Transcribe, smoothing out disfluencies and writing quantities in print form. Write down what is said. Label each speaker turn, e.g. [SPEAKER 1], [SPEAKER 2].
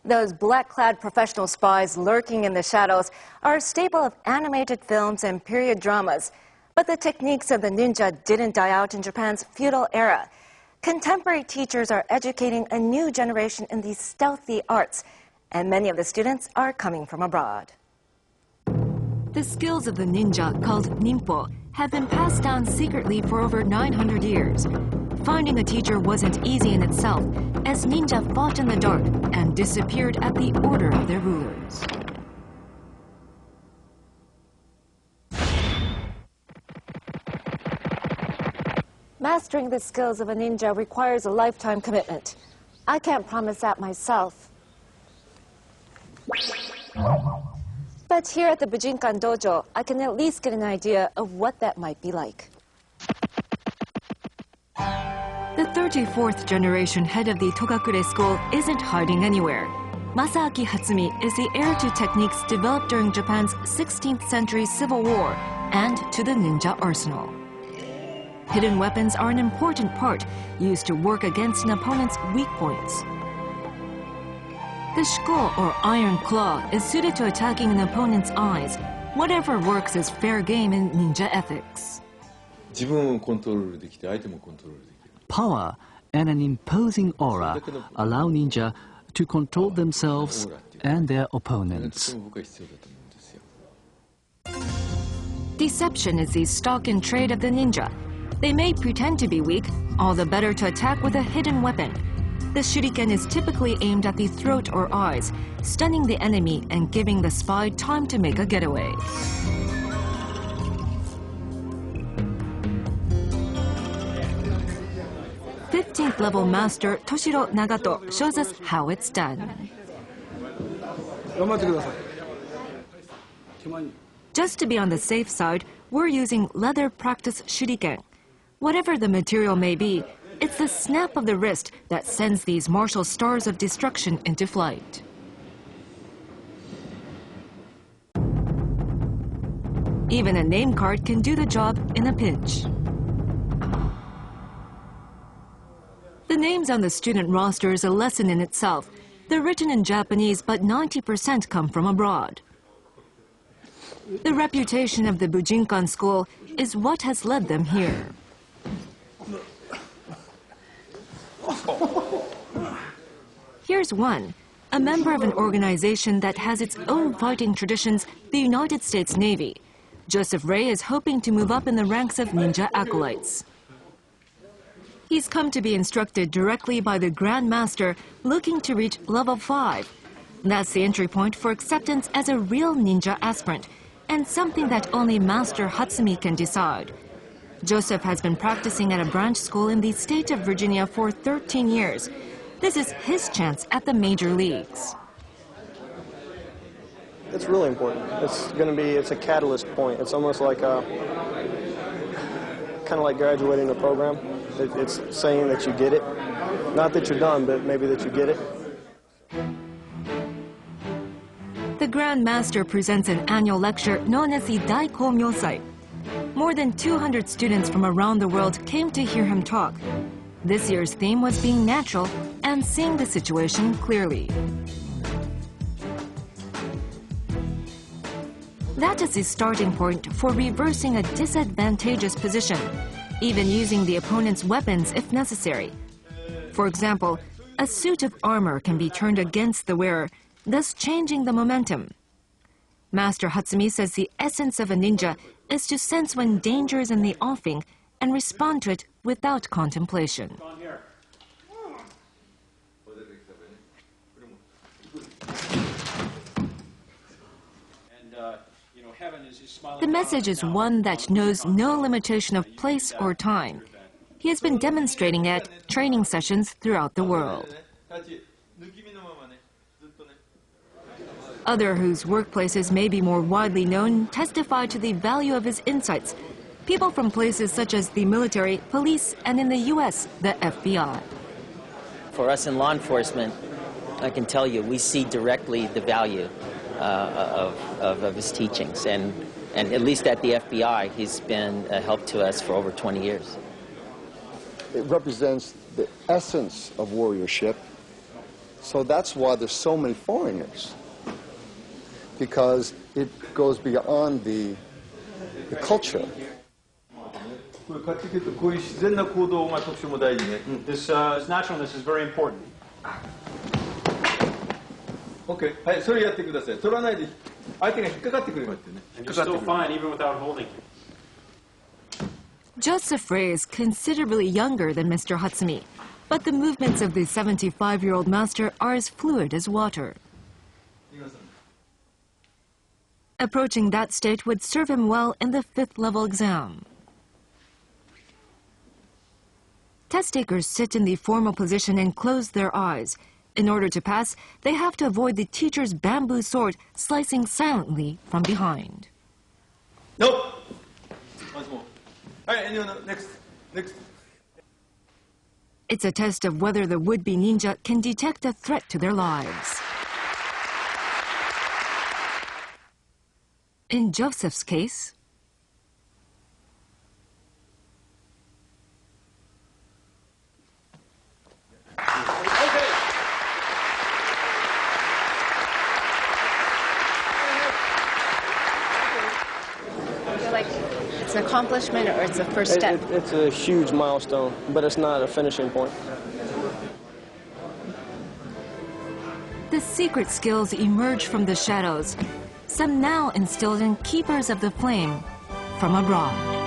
[SPEAKER 1] Those black-clad professional spies lurking in the shadows are a staple of animated films and period dramas. But the techniques of the ninja didn't die out in Japan's feudal era. Contemporary teachers are educating a new generation in these stealthy arts, and many of the students are coming from abroad. The skills of the ninja, called ninpo, have been passed down secretly for over 900 years. Finding a teacher wasn't easy in itself, as ninja fought in the dark and disappeared at the order of their rulers. Mastering the skills of a ninja requires a lifetime commitment. I can't promise that myself. But here at the Bujinkan dojo, I can at least get an idea of what that might be like. The 34th generation head of the Togakure school isn't hiding anywhere. Masaaki Hatsumi is the heir to techniques developed during Japan's 16th century civil war and to the ninja arsenal. Hidden weapons are an important part used to work against an opponent's weak points. The shiko, or iron claw, is suited to attacking an opponent's eyes. Whatever works is fair game in ninja ethics.
[SPEAKER 2] Power and an imposing aura allow ninja to control themselves and their opponents.
[SPEAKER 1] Deception is the stock in trade of the ninja. They may pretend to be weak, all the better to attack with a hidden weapon. The shuriken is typically aimed at the throat or eyes, stunning the enemy and giving the spy time to make a getaway. th level master Toshiro Nagato shows us how it's done. Just to be on the safe side, we're using leather practice shuriken. Whatever the material may be, it's the snap of the wrist that sends these martial stars of destruction into flight. Even a name card can do the job in a pinch. The names on the student roster is a lesson in itself. They're written in Japanese, but 90% come from abroad. The reputation of the Bujinkan school is what has led them here. Here's one, a member of an organization that has its own fighting traditions, the United States Navy. Joseph Ray is hoping to move up in the ranks of ninja acolytes. He's come to be instructed directly by the Grand Master, looking to reach level 5. That's the entry point for acceptance as a real ninja aspirant, and something that only Master Hatsumi can decide. Joseph has been practicing at a branch school in the state of Virginia for 13 years. This is his chance at the major leagues.
[SPEAKER 3] It's really important. It's a catalyst point. It's almost like kind of like graduating a program. It's saying that you get it. Not that you're done, but maybe that you get it.
[SPEAKER 1] The Grand Master presents an annual lecture known as the Daiko Myosai. More than 200 students from around the world came to hear him talk. This year's theme was being natural and seeing the situation clearly. That is the starting point for reversing a disadvantageous position, even using the opponent's weapons if necessary. For example, a suit of armor can be turned against the wearer, thus changing the momentum. Master Hatsumi says the essence of a ninja is to sense when danger is in the offing and respond to it without contemplation. The message is one that knows no limitation of place or time. He has been demonstrating at training sessions throughout the world. Others whose workplaces may be more widely known testify to the value of his insights. People from places such as the military, police, and in the U.S., the FBI.
[SPEAKER 4] For us in law enforcement, I can tell you, we see directly the value of his teachings. And at least at the FBI, he's been a help to us for over 20 years.
[SPEAKER 5] It represents the essence of warriorship, So that's why there's so many foreigners, because it goes beyond the culture.
[SPEAKER 6] This naturalness is very important.
[SPEAKER 7] Okay. はい、それやってください。取らないで相手が引っかかってくれますよね。
[SPEAKER 6] And you're still fine even without holding.
[SPEAKER 1] Joseph Ray is considerably younger than Mr. Hatsumi, but the movements of the 75-year-old master are as fluid as water. Approaching that state would serve him well in the 5th level exam. Test takers sit in the formal position and close their eyes. In order to pass, they have to avoid the teacher's bamboo sword slicing silently from behind.
[SPEAKER 7] No. Once more. Hey, next.
[SPEAKER 1] It's a test of whether the would-be ninja can detect a threat to their lives. In Joseph's case,
[SPEAKER 8] It's an accomplishment or it's a first step?
[SPEAKER 3] It's a huge milestone, but it's not a finishing point.
[SPEAKER 1] the secret skills emerge from the shadows, some now instilled in keepers of the flame from abroad.